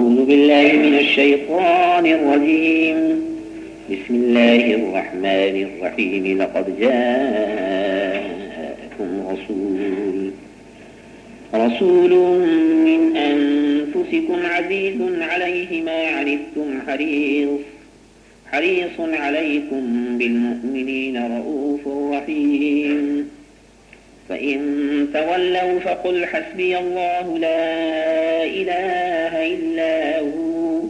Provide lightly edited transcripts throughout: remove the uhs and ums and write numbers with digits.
أعوذ بالله من الشيطان الرجيم. بسم الله الرحمن الرحيم. لقد جاءكم رسول من أنفسكم عزيز عليه ما عنتم حريص عليكم بالمؤمنين رؤوف رحيم. فإن تولوا فقل حسبي الله لا إله إلا هو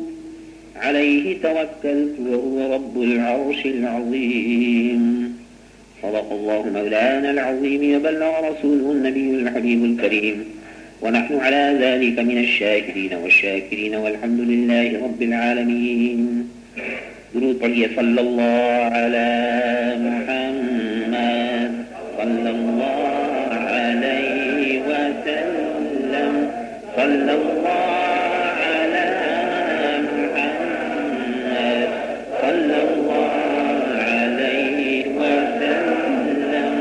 عليه توكلت وهو رب العرش العظيم. صدق الله مولانا العظيم وبلغ رسوله النبي الحبيب الكريم، ونحن على ذلك من الشاكرين والشاكرين والحمد لله رب العالمين. درود پڑھیے صلی اللہ علی محمد صلی اللہ علیہ وسلم صلی اللہ علی محمد صلی اللہ علیہ وسلم.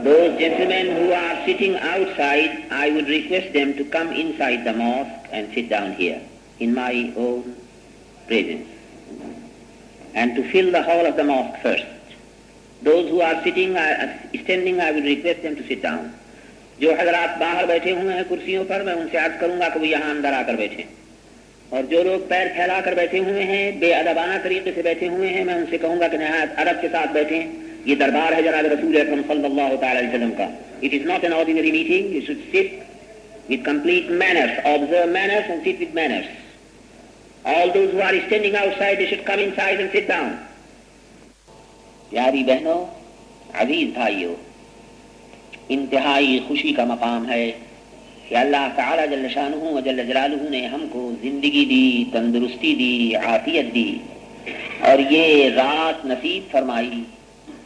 Those gentlemen who are sitting outside, I would request them to come inside the mosque and sit down here in my own presence and to fill the hall of the mosque first. Those who are standing, I would request them to sit down. جو حضرات باہر بیٹھے ہوئے ہیں کرسیوں پر، میں ان سے عرض کروں گا کہ وہ یہاں اندر آ کر بیٹھیں، اور جو لوگ پیر پھیلا کر بیٹھے ہوئے ہیں، بے ادبانہ طریقے سے بیٹھے ہوئے ہیں، میں ان سے کہوں گا کہ نہایت ادب کے ساتھ بیٹھیں. یہ دربار ہے جناب رسول اکرم صلی اللہ تعالی علیہ وسلم کا. It is not an ordinary meeting. You should sit with complete manners, observe manners and sit with manners. All those who are standing outside, they should come inside and sit down. پیاری بہنوں، عزیز بھائیوں، انتہائی خوشی کا مقام ہے کہ اللہ تعالی جل شانہ و جل جلالہ نے ہم کو زندگی دی، تندرستی دی، عافیت دی، اور یہ رات نصیب فرمائی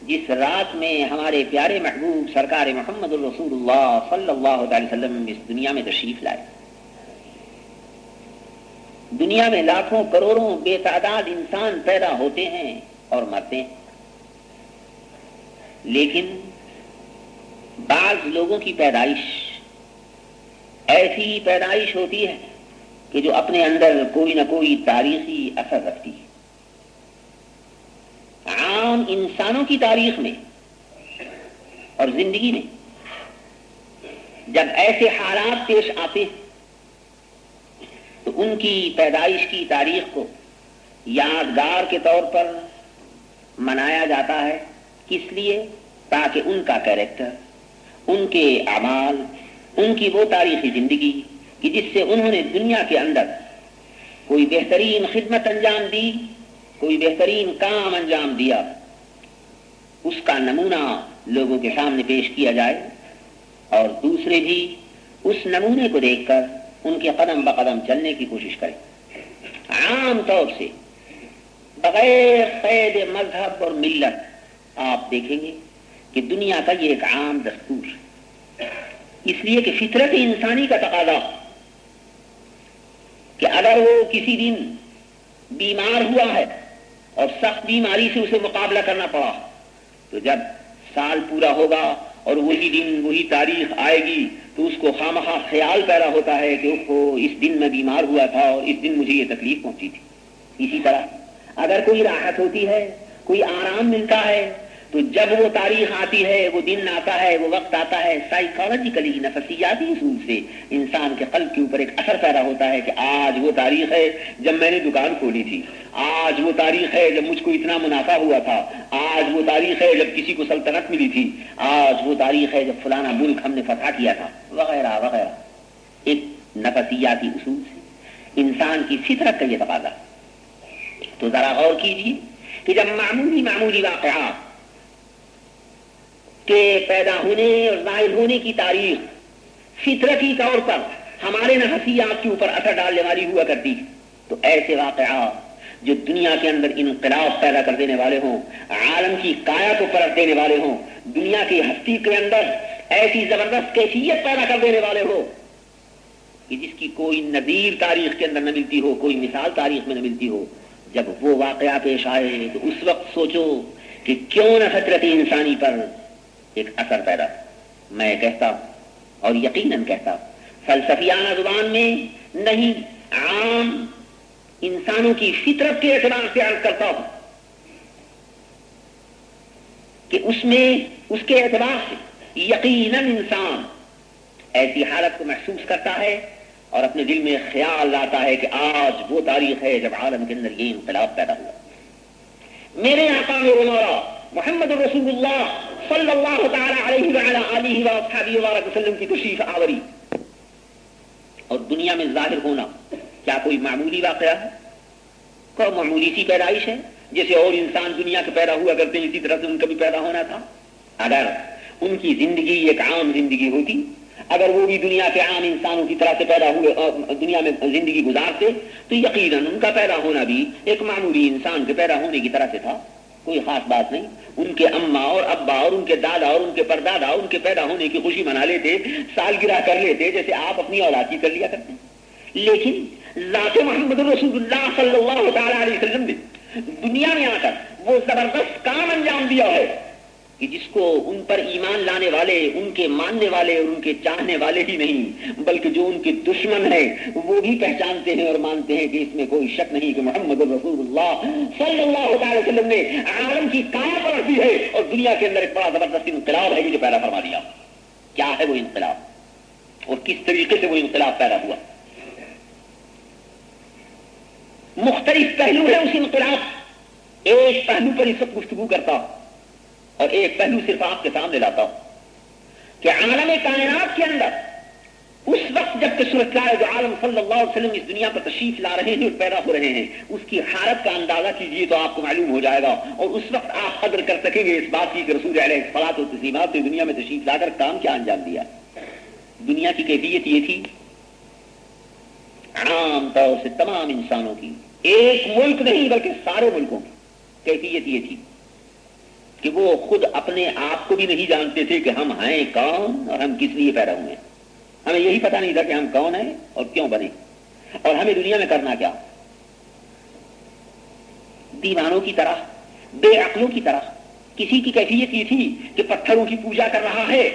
جس رات میں ہمارے پیارے محبوب سرکار محمد الرسول اللہ صلی اللہ علیہ وسلم اس دنیا میں تشریف لائے. دنیا میں لاکھوں کروڑوں بے تعداد انسان پیدا ہوتے ہیں اور مرتے ہیں، لیکن بعض لوگوں کی پیدائش ایسی پیدائش ہوتی ہے کہ جو اپنے اندر کوئی نہ کوئی تاریخی اثر رکھتی ہے. عام انسانوں کی تاریخ میں اور زندگی میں جب ایسے حالات پیش آتے ہیں تو ان کی پیدائش کی تاریخ کو یادگار کے طور پر منایا جاتا ہے. کس لیے؟ تاکہ ان کا کیریکٹر، ان کے اعمال، ان کی وہ تاریخی زندگی کہ جس سے انہوں نے دنیا کے اندر کوئی بہترین خدمت انجام دی، کوئی بہترین کام انجام دیا، اس کا نمونہ لوگوں کے سامنے پیش کیا جائے اور دوسرے بھی اس نمونے کو دیکھ کر ان کے قدم بقدم چلنے کی کوشش کریں. عام طور سے بغیر قید مذہب اور ملت آپ دیکھیں گے کہ دنیا کا یہ ایک عام دستور، اس لیے کہ فطرت انسانی کا تقاضا کہ اگر وہ کسی دن بیمار ہوا ہے اور سخت بیماری سے اسے مقابلہ کرنا پڑا، تو جب سال پورا ہوگا اور وہی دن وہی تاریخ آئے گی تو اس کو خواہ خیال پیدا ہوتا ہے کہ اس دن میں بیمار ہوا تھا اور اس دن مجھے یہ تکلیف پہنچی تھی. اسی طرح اگر کوئی راحت ہوتی ہے، کوئی آرام ملتا ہے، تو جب وہ تاریخ آتی ہے، وہ دن آتا ہے، وہ وقت آتا ہے، سائیکالوجیکلی نفسیاتی اصول سے انسان کے قلب کے اوپر ایک اثر پیدا ہوتا ہے کہ آج وہ تاریخ ہے جب میں نے دکان کھولی تھی، آج وہ تاریخ ہے جب مجھ کو اتنا منافع ہوا تھا، آج وہ تاریخ ہے جب کسی کو سلطنت ملی تھی، آج وہ تاریخ ہے جب فلانا ملک ہم نے فتح کیا تھا، وغیرہ وغیرہ. ایک نفسیاتی اصول سے انسان کی فطرت کا یہ تقاضا. تو ذرا غور کیجیے کہ جب معمولی واقعات کے پیدا ہونے اور ظاہر ہونے کی تاریخ فطرتی طور پر ہمارے نفسیات کے اوپر اثر ڈالنے والی ہوا کرتی، تو ایسے واقعات جو دنیا کے اندر انقلاب پیدا کر دینے والے ہوں، عالم کی کایا کو پلٹ دینے والے ہوں، دنیا کی ہستی کے اندر ایسی زبردست کیفیت پیدا کر دینے والے ہو کہ جس کی کوئی نظیر تاریخ کے اندر نہ ملتی ہو، کوئی مثال تاریخ میں نہ ملتی ہو، جب وہ واقعہ پیش آئے تو اس وقت سوچو کہ کہ کیوں نہ فطرت انسانی پر ایک اثر پیدا. میں کہتا اور یقیناً کہتا فلسفیانہ زبان میں نہیں، عام انسانوں کی فطرت کے اعتبار سے عرض کرتا ہوں کہ اس میں اس کے اعتبار سے یقیناً انسان ایسی حالت کو محسوس کرتا ہے اور اپنے دل میں خیال لاتا ہے کہ آج وہ تاریخ ہے جب عالم کے اندر یہ انقلاب پیدا ہوا. میرے آقا میرے مولا محمد رسول اللہ صلی اللہ تعالی علیہ وعلی آلہ واصحابہ وبارک وسلم کی تشریف آوری اور دنیا میں ظاہر ہونا کیا کوئی معمولی واقعہ ہے؟ کوئی معمولی سی پیدائش ہے؟ جیسے اور انسان دنیا کے پیدا ہوا کرتے ہیں اسی طرح سے ان کا بھی پیدا ہونا تھا. اگر ان کی زندگی ایک عام زندگی ہوتی، اگر وہ بھی دنیا کے عام انسانوں کی طرح سے پیدا ہوئے دنیا میں زندگی گزارتے، تو یقیناً ان کا پیدا ہونا بھی ایک معمولی انسان کے پیدا ہونے کی طرح سے تھا. کوئی خاص بات نہیں. ان کے اماں اور ابا اور ان کے دادا اور ان کے پردادا ان کے پیدا ہونے کی خوشی منا لیتے، سالگرہ کر لیتے جیسے آپ اپنی اولاد کی کر لیا کرتے ہیں. لیکن ذات محمد رسول اللہ صلی اللہ تعالی علیہ وسلم نے دنیا میں آ کر وہ زبردست کام انجام دیا ہے کہ جس کو ان پر ایمان لانے والے، ان کے ماننے والے اور ان کے چاہنے والے ہی نہیں بلکہ جو ان کے دشمن ہیں وہ بھی پہچانتے ہیں اور مانتے ہیں کہ اس میں کوئی شک نہیں کہ محمد رسول اللہ صلی اللہ علیہ وسلم نے عالم کی کام پر رکھ دی ہے اور دنیا کے اندر ایک بڑا زبردست انقلاب ہے جو پیدا فرما دیا. کیا ہے وہ انقلاب اور کس طریقے سے وہ انقلاب پیدا ہوا؟ مختلف پہلو ہے اس انقلاب. ایک پہلو پر اس وقت گفتگو کرتا ہوں اور ایک پہلو صرف آپ کے سامنے لاتا ہوں کہ عالم کائنات کے اندر اس وقت جب کہ صورتحال جو عالم صلی اللہ علیہ وسلم اس دنیا پر تشریف لا رہے ہیں اور پیدا ہو رہے ہیں اس کی حالت کا اندازہ کیجیے تو آپ کو معلوم ہو جائے گا اور اس وقت آپ قدر کر سکیں گے اس بات کی کہ رسول علیہ الصلوۃ والتسلیمات نے دنیا میں تشریف لا کر کام کیا انجام دیا. دنیا کی کیفیت یہ تھی عام طور سے تمام انسانوں کی، ایک ملک نہیں بلکہ سارے ملکوں کی کیفیت یہ تھی کہ وہ خود اپنے آپ کو بھی نہیں جانتے تھے کہ ہم ہیں کون اور ہم کس لیے پیدا ہوئے ہیں. ہمیں یہی پتہ نہیں تھا کہ ہم کون ہیں اور کیوں بنے اور ہمیں دنیا میں کرنا کیا. دیوانوں کی طرح، بے عقلوں کی طرح کسی کی کیفیت یہ تھی کہ پتھروں کی پوجا کر رہا ہے.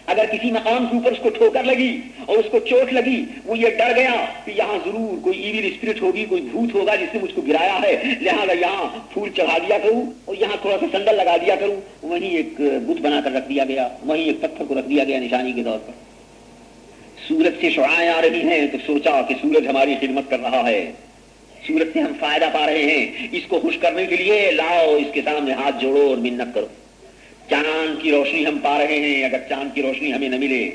اگر کسی مقام کے اوپر اس کو ٹھوکر لگی اور اس کو چوٹ لگی، وہ یہ ڈر گیا کہ یہاں ضرور کوئی ایویل اسپرٹ ہوگی، کوئی بھوت ہوگا جس نے مجھ کو گرایا ہے، لہذا یہاں پھول چڑھا دیا کروں اور یہاں تھوڑا سا سندل لگا دیا کروں. وہیں ایک بت بنا کر رکھ دیا گیا، وہیں ایک پتھر کو رکھ دیا گیا نشانی کے طور پر. سورج سے شعاعیں آ رہی ہیں تو سوچا کہ سورج ہماری خدمت کر رہا ہے، سورج سے ہم فائدہ پا رہے ہیں، اس کو خوش کرنے کے لیے لاؤ اس کے سامنے ہاتھ جوڑو اور منت کرو. چاند کی روشنی ہم پا رہے ہیں، اگر چاند کی روشنی ہمیں نہ ملے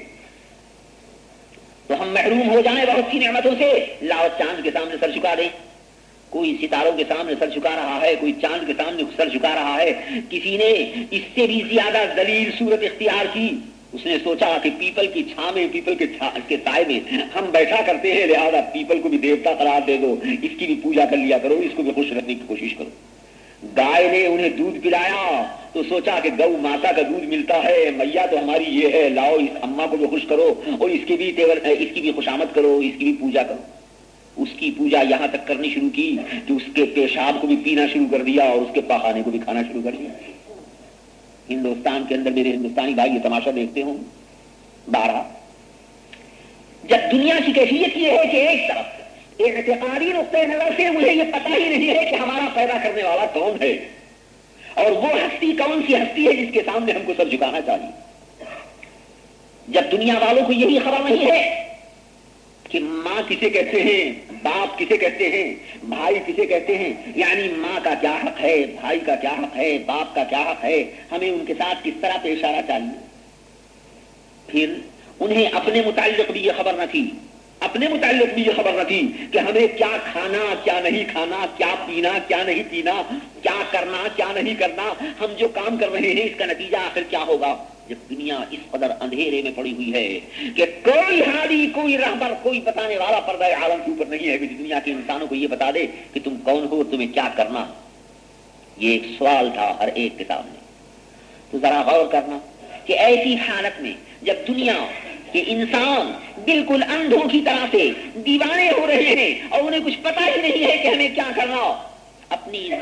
تو ہم محروم ہو جائیں بہت سی نعمتوں سے، لاؤ چاند کے سامنے سر جھکا دیں. کوئی ستاروں کے سامنے سر جھکا رہا ہے، کوئی چاند کے سامنے سر جھکا رہا ہے. کسی نے اس سے بھی زیادہ ذلیل صورت اختیار کی، اس نے سوچا کہ پیپل کی چھاں میں، پیپل کے سائے میں ہم بیٹھا کرتے ہیں، لہذا پیپل کو بھی دیوتا قرار دے دو، اس کی بھی پوجا کر لیا کرو، اس کو بھی خوش رکھنے کی کوشش کرو. گائے نے انہیں دودھ پلایا تو سوچا کہ گو ماتا کا دودھ ملتا ہے، میاں تو ہماری یہ ہے، لاؤ اس اماں کو بھی خوش کرو اور اس کی بھی خوشامد کرو، اس کی بھی پوجا کرو. اس کی پوجا یہاں تک کرنی شروع کی کہ اس کے پیشاب کو بھی پینا شروع کر دیا اور اس کے پاخانے کو بھی کھانا شروع کر دیا. ہندوستان کے اندر میرے ہندوستانی بھائی یہ تماشا دیکھتے ہوں. 12 جب دنیا کی کیفیت یہ ہے کہ ایک طرف اعتقادی نقطۂ نظر سے مجھے یہ پتہ ہی نہیں ہے کہ ہمارا پیدا کرنے والا کون ہے اور وہ ہستی کون سی ہستی ہے جس کے سامنے ہم کو سر جھکانا چاہیے. جب دنیا والوں کو یہی خبر نہیں ہے کہ ماں کسے کہتے ہیں، باپ کسے کہتے ہیں، بھائی کسے کہتے ہیں، یعنی ماں کا کیا حق ہے، بھائی کا کیا حق ہے، باپ کا کیا حق ہے، ہمیں ان کے ساتھ کس طرح پیش آنا چاہیے. پھر انہیں اپنے متعلق بھی یہ خبر نہ تھی، کہ ہمیں کیا کھانا کیا نہیں کھانا، کیا پینا کیا نہیں پینا، کیا کرنا کیا نہیں کرنا، ہم جو کام کر رہے ہیں اس کا نتیجہ آخر کیا ہوگا. جب دنیا اس قدر اندھیرے میں پڑی ہوئی ہے کہ کوئی ہادی، کوئی رہبر، کوئی بتانے والا پردہ عالم کے اوپر نہیں ہے کہ دنیا کے انسانوں کو یہ بتا دے کہ تم کون ہو، تمہیں کیا کرنا. یہ ایک سوال تھا ہر ایک کے سامنے. تو ذرا غور کرنا کہ ایسی حالت میں جب دنیا کہ انسان بالکل اندھوں کی طرح سے دیوانے ہو رہے ہیں اور انہیں کچھ پتہ ہی نہیں ہے کہ ہمیں کیا کرنا، اپنی